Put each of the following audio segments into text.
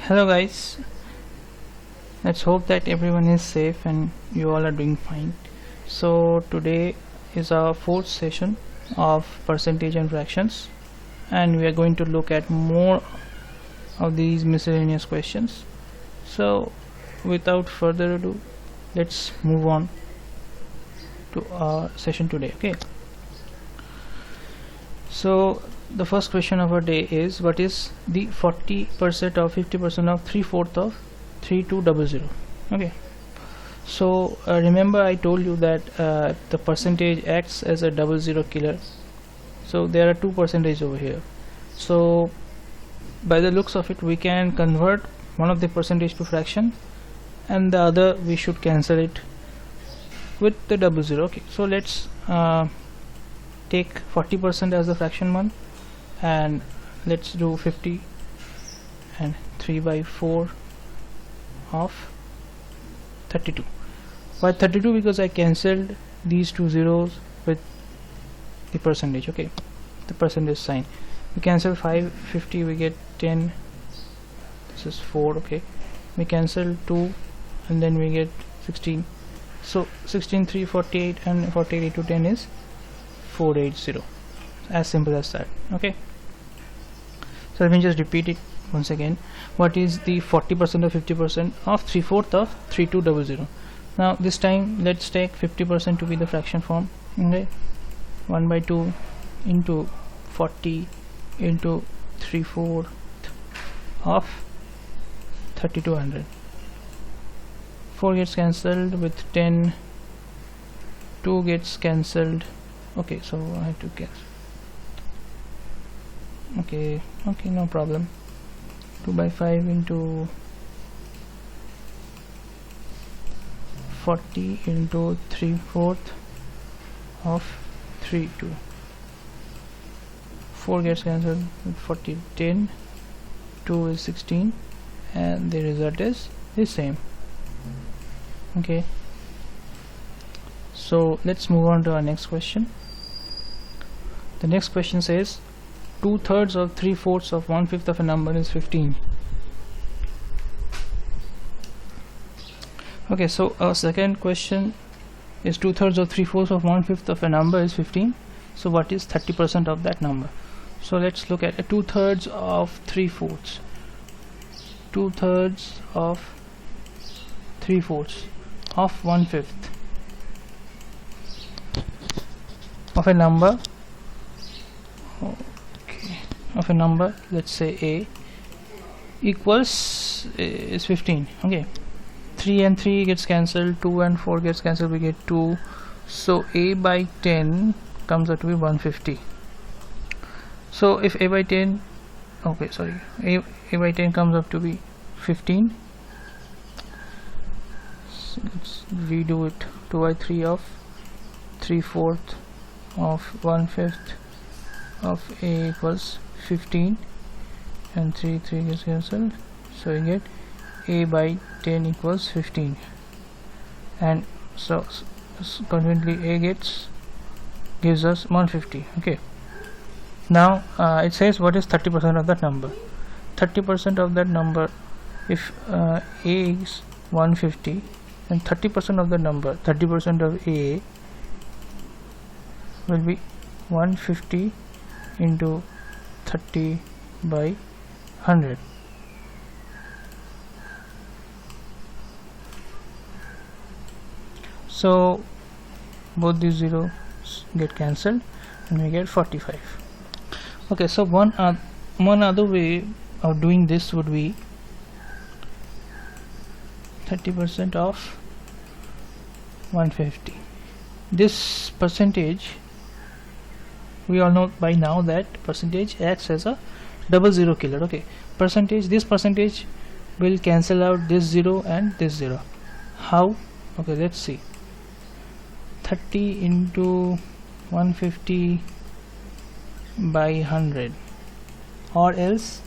Hello guys, let's hope that everyone is safe and you all are doing fine. So today is our fourth session of percentage and fractions, and we are going to look at more of these miscellaneous questions. So without further ado, let's move on to our session today. Okay, so the first question of our day is, what is the 40% or 50% of 3/4 of 3200? Okay, so remember I told you that the percentage acts as a 00 killer. So there are 2% over here. So by the looks of it, we can convert one of the percentage to fraction, and the other we should cancel it with the 00. Okay, so let's take 40% as the fraction one, and let's do 50 and 3/4 of 32. Why 32? Because I cancelled these two zeros with the percentage. Okay, the percentage sign. We cancel 550, we get 10. This is 4. Okay, we cancel 2 and then we get 16. So 16, 3, 48, and 48 into 10 is 480. As simple as that. Okay, so let me just repeat it once again. What is the 40% or 50% of 3/4 of 3200? Now this time let's take 50% to be the fraction form. Okay, 1/2 into 40 into 3/4 of 3200. 4 gets cancelled with 10, 2 gets cancelled. Okay, so I have to guess. Okay, no problem. 2/5 into 40 into 3/4 of 32. 4 gets cancelled with 40, 10, 2 is 16, and the result is the same. Okay, so let's move on to our next question. The next question says 2/3 of 3/4 of 1/5 of a number is 15. Okay, so our second question is 2/3 of 3/4 of 1/5 of a number is 15. So what is 30% of that number? So let's look at 2/3 of 3/4. 2/3 of 3/4 of 1/5 of a number. Of a number, let's say A, equals is 15. Okay, 3 and 3 gets cancelled, 2 and 4 gets cancelled, we get 2. So A/10 comes out to be 150. So if A/10, okay, sorry, A/10 comes up to be 15. So let's redo it. 2/3 of 3/4 of 1/5 of A equals 15, and 3 gets cancelled, so you get A/10 equals 15, and so consequently A gives us 150. Okay, now it says what is 30% of that number. 30% of that number, if A is 150, then 30% of the number, 30% of A will be 150 into 30/100. So both these zeros get cancelled and we get 45. Okay, so one other way of doing this would be 30% of 150. This percentage, we all know by now that percentage acts as a 00 killer. Okay, this percentage will cancel out this 0 and this 0. How? Okay, let's see. 30 into 150/100, or else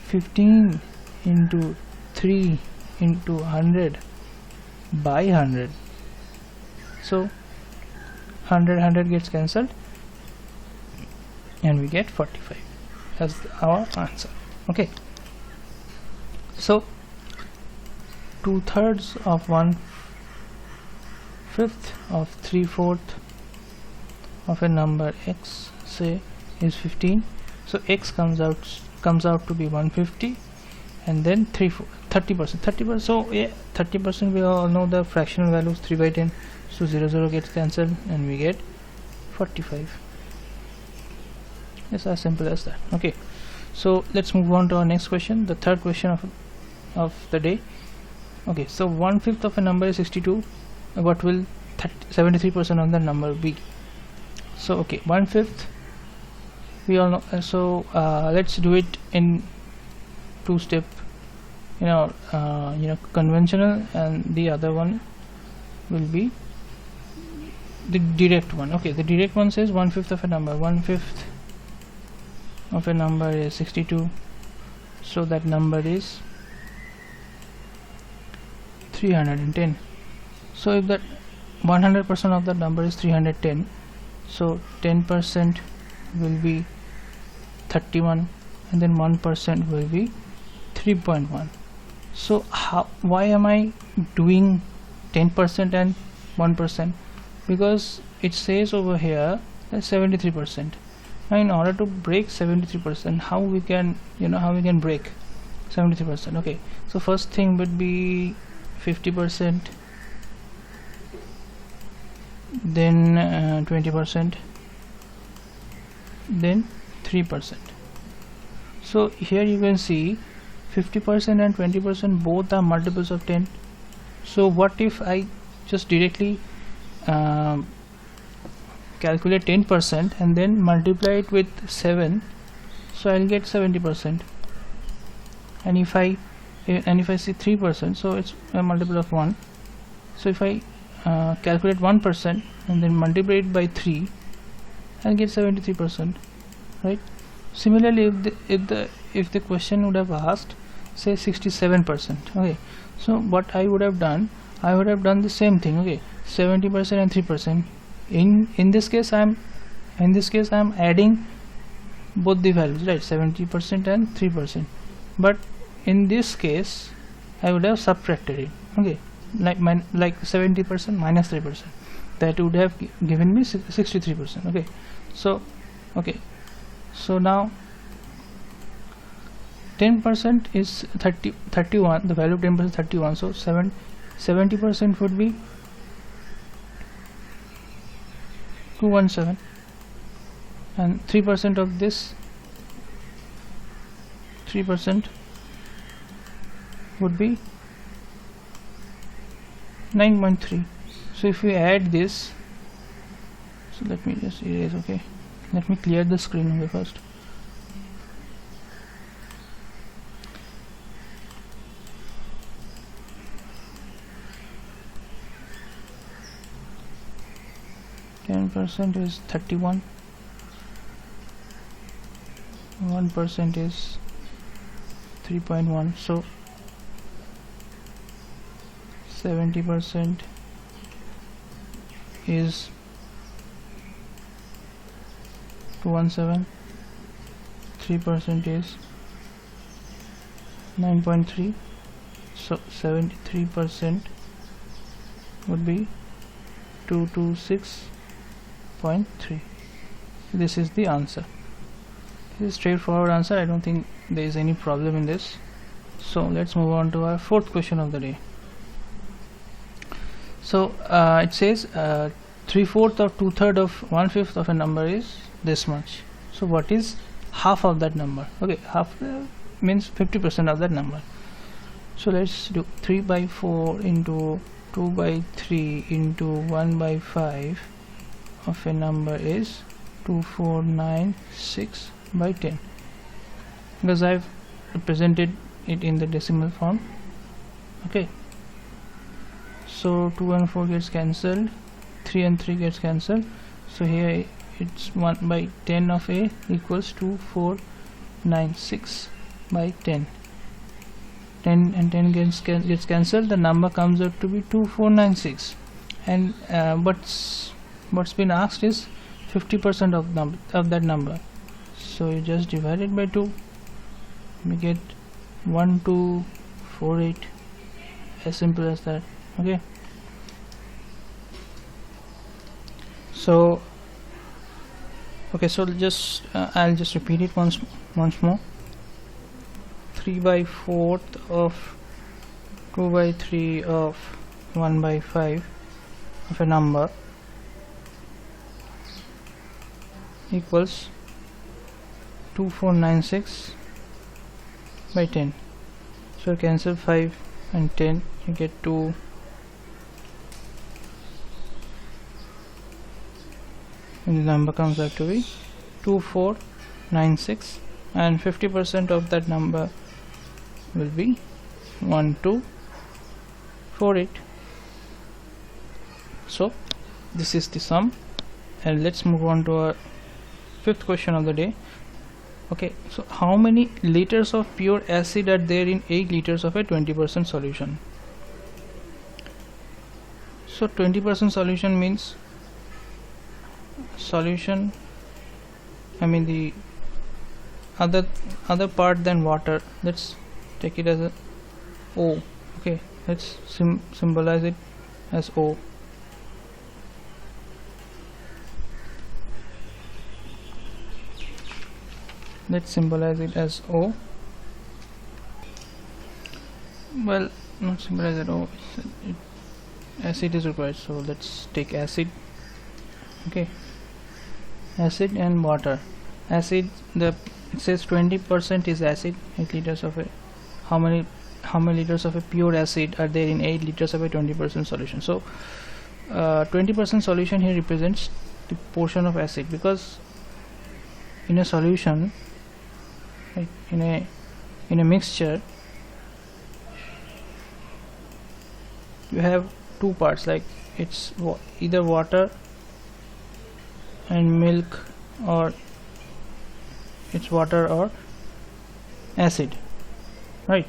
15 into 3 into 100/100. So 100 gets cancelled and we get 45 as our answer. Okay, So 2/3 of 1/5 of 3/4 of a number x, say, is 15. So x comes out to be 150, and then 30%. So yeah, 30%, we all know the fractional values, 3/10. So 0 gets cancelled and we get 45. It's as simple as that. Okay, so let's move on to our next question, the third question of the day. Okay, so 1/5 of a number is 62. What will 73% of the number be? So okay, 1/5 we all know. Let's do it in two step, conventional, and the other one will be the direct one. Okay, the direct one says 1/5 of a number. 1/5 of a number is 62, so that number is 310. So if that 100% of that number is 310, so 10% will be 31, and then 1% will be 3.1. So why am I doing 10% and 1%? Because it says over here that 73%. Now in order to break 73%, how we can break 73%? Okay, so first thing would be 50%, then 20%, then 3%. So here you can see 50% and 20% both are multiples of 10. So what if I just directly calculate 10% and then multiply it with 7, so I'll get 70%. And if I see 3%, so it's a multiple of 1. So if I calculate 1% and then multiply it by 3, I'll get 73%, right? Similarly, if the question would have asked, say, 67%, okay, so what I would have done, the same thing. Okay, 70% and 3%. In this case I'm adding both the values, right? 70% and 3%. But in this case I would have subtracted it. Okay, like 70% minus 3%, that would have given me 63%. Okay, so now 10% is 31. The value of 10% is 31. So 70% would be 217, and 3% of this 3% would be 9.3. So if we add this, so let me just erase. Okay, let me clear the screen first. % is 31, 1% is 3.1, so 70% is 217, 3% is 9.3, so 73% would be 226.3. This is the answer. This is straightforward answer. I don't think there is any problem in this. So let's move on to our fourth question of the day. So it says 3/4 or 2/3 of 1/5 of a number is this much. So what is half of that number? Okay, half means 50% of that number. So let's do 3/4 into 2/3 into 1/5 of a number is 2496/10, because I've represented it in the decimal form. Okay, so 2 and 4 gets cancelled, 3 and 3 gets cancelled, so here it's 1/10 of a equals 2496/10. 10 and 10 gets cancelled, the number comes out to be 2496, and what's been asked is 50% of that number. So you just divide it by 2, we get 1 2 0.48, as simple as that. Okay, so just I'll just repeat it once more. 3/4 of 2/3 of 1/5 of a number equals 2496/10. So cancel 5 and 10, you get 2. And the number comes out to be 2496, and 50% of that number will be 1248. So this is the sum, and let's move on to our fifth question of the day. Okay, so how many liters of pure acid are there in 8 liters of a 20% solution? So 20% solution means solution, I mean the other part than water. Let's take it as a O. Okay, let's symbolize it as O. Let's symbolize it as O. Well, not symbolize it O. Acid is required, so let's take acid. Okay, acid and water. Acid, it says 20% is acid. 8 liters of a, how many liters of a pure acid are there in 8 liters of a 20% solution? So 20% solution here represents the portion of acid, because in a solution, right, in a mixture, you have two parts, like it's either water and milk, or it's water or acid, right?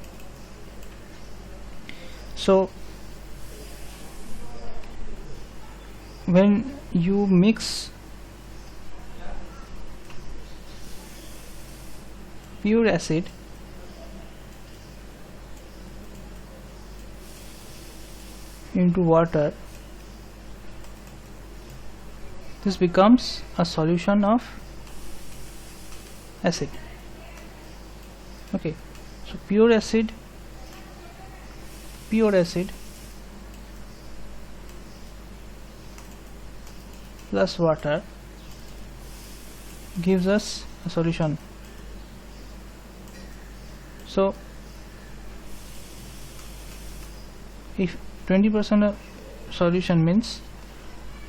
So when you mix pure acid into water, this becomes a solution of acid. Okay, so pure acid plus water gives us a solution. So if 20% of solution means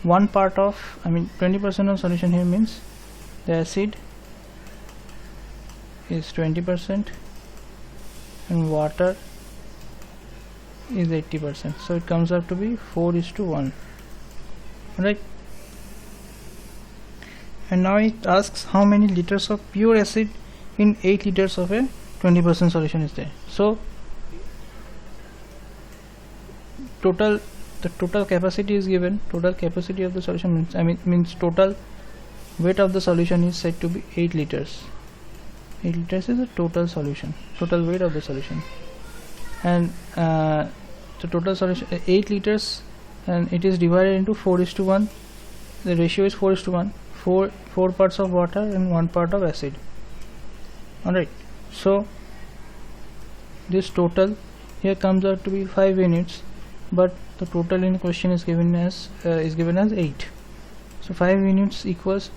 1 part of, 20% of solution here means the acid is 20% and water is 80%, so it comes up to be 4:1, right? And now it asks how many liters of pure acid in 8 liters of a 20% solution is there. So the total capacity is given. Total capacity of the solution means total weight of the solution is said to be 8 liters. 8 liters is the total solution, total weight of the solution, and the total solution 8 liters, and it is divided into 4:1. The ratio is 4:1. 4 parts of water and 1 part of acid. Alright, so this total here comes out to be 5 units, but the total in question is given as 8. So 5 units equals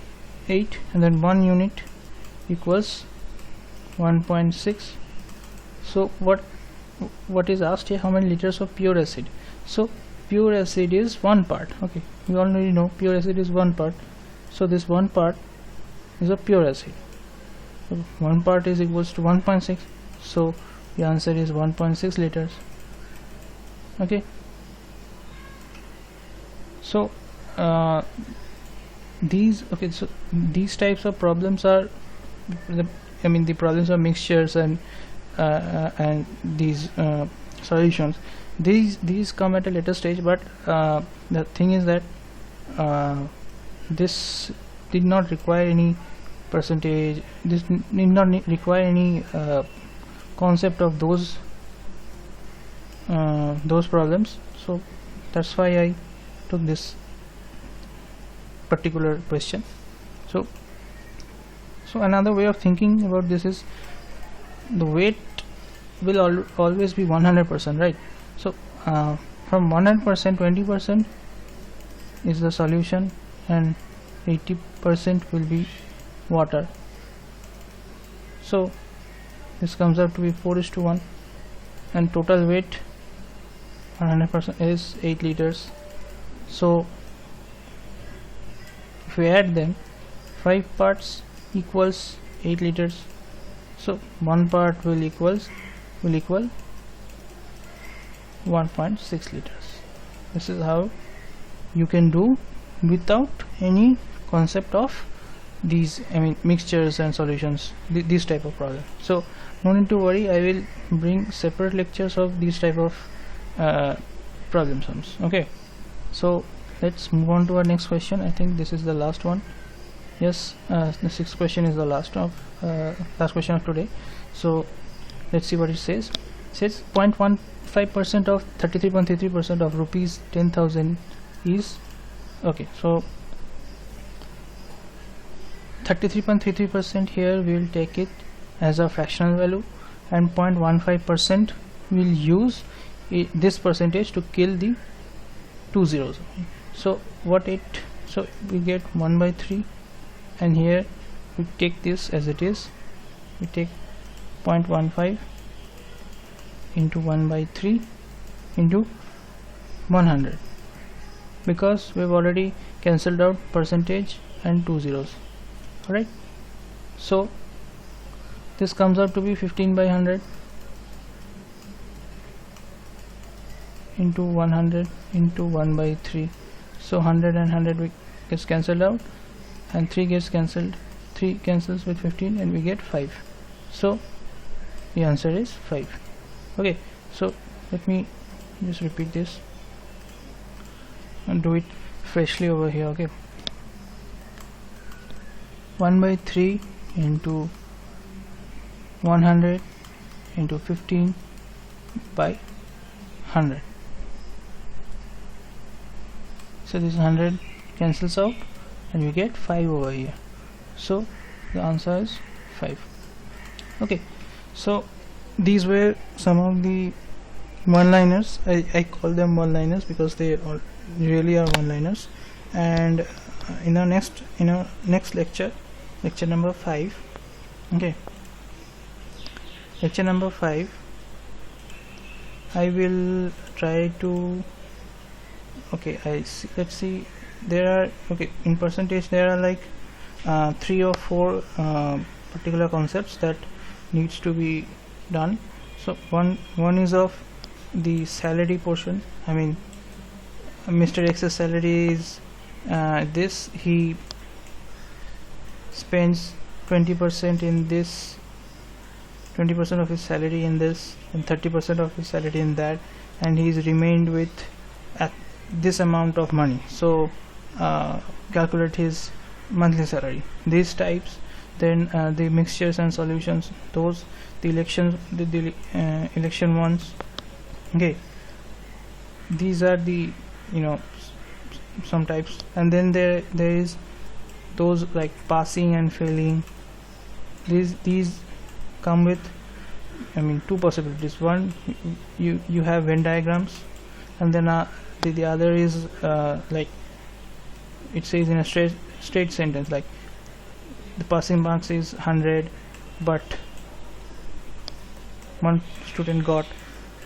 8, and then 1 unit equals 1.6. So what is asked here, how many liters of pure acid? So pure acid is 1 part. Okay, we already know pure acid is 1 part, so this 1 part is a pure acid. So 1 part is equals to 1.6, so the answer is 1.6 liters. Okay, so these types of problems are the problems of mixtures and these solutions. These come at a later stage, but the thing is that this did not require any percentage. This need not require any concept of those those problems, so that's why I took this particular question. So another way of thinking about this is the weight will always be 100%, right? So from 100%, 20% is the solution and 80% will be water. So this comes out to be 4:1, and total weight 100% is 8 liters. So if we add them, 5 parts equals 8 liters, so 1 part will equal 1.6 liters. This is how you can do without any concept of these, I mean, mixtures and solutions, this type of problem. So no need to worry, I will bring separate lectures of these type of problem sums. Okay, so let's move on to our next question. I think this is the last one. Yes, the sixth question is the last question of today. So let's see what it says. It says 0.15% of 33.33% of rupees 10,000 is okay. So 33.33% here we will take it as a fractional value, and 0.15% will use this percentage to kill the 2 zeros. So so we get 1/3, and here we take this as it is. We take 0.15 into 1/3 into 100, because we've already cancelled out percentage and 2 zeros. Alright, so this comes out to be 15/100 into 100 into 1/3. So 100 and 100 gets cancelled out, and 3 gets cancelled. 3 cancels with 15, and we get 5. So the answer is 5. Okay, so let me just repeat this and do it freshly over here. Okay, 1/3 into 100 into 15/100. So this 100 cancels out, and we get 5 over here. So the answer is 5. Okay, so these were some of the one-liners. I call them one-liners because they really are one-liners. And in our next lecture number 5, okay, lecture number 5, I will try to, okay, let's see, there are, okay, in percentage there are like 3 or 4 particular concepts that needs to be done. So one is of the salary portion. I mean, Mr. X's salary is this, he spends 20% in this, 20% of his salary in this, and 30% of his salary in that, and he's remained with this amount of money. So calculate his monthly salary. These types. Then the mixtures and solutions, those, the elections, the election ones. Okay, these are the, some types. And then there is those like passing and failing. These come with, I mean, 2 possibilities. One, you have Venn diagrams, and then the other is like it says in a straight sentence, like the passing marks is 100, but one student got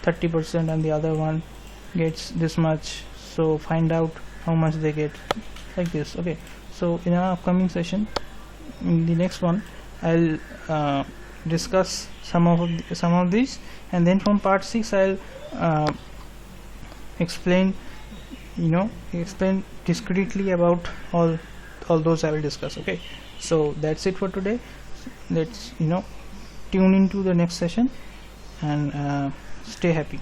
30% and the other one gets this much, so find out how much they get, like this. Okay, so in our upcoming session, in the next one, I'll discuss some of these, and then from part 6 I'll explain discretely about all those I will discuss. Okay, so that's it for today. Let's tune into the next session and stay happy.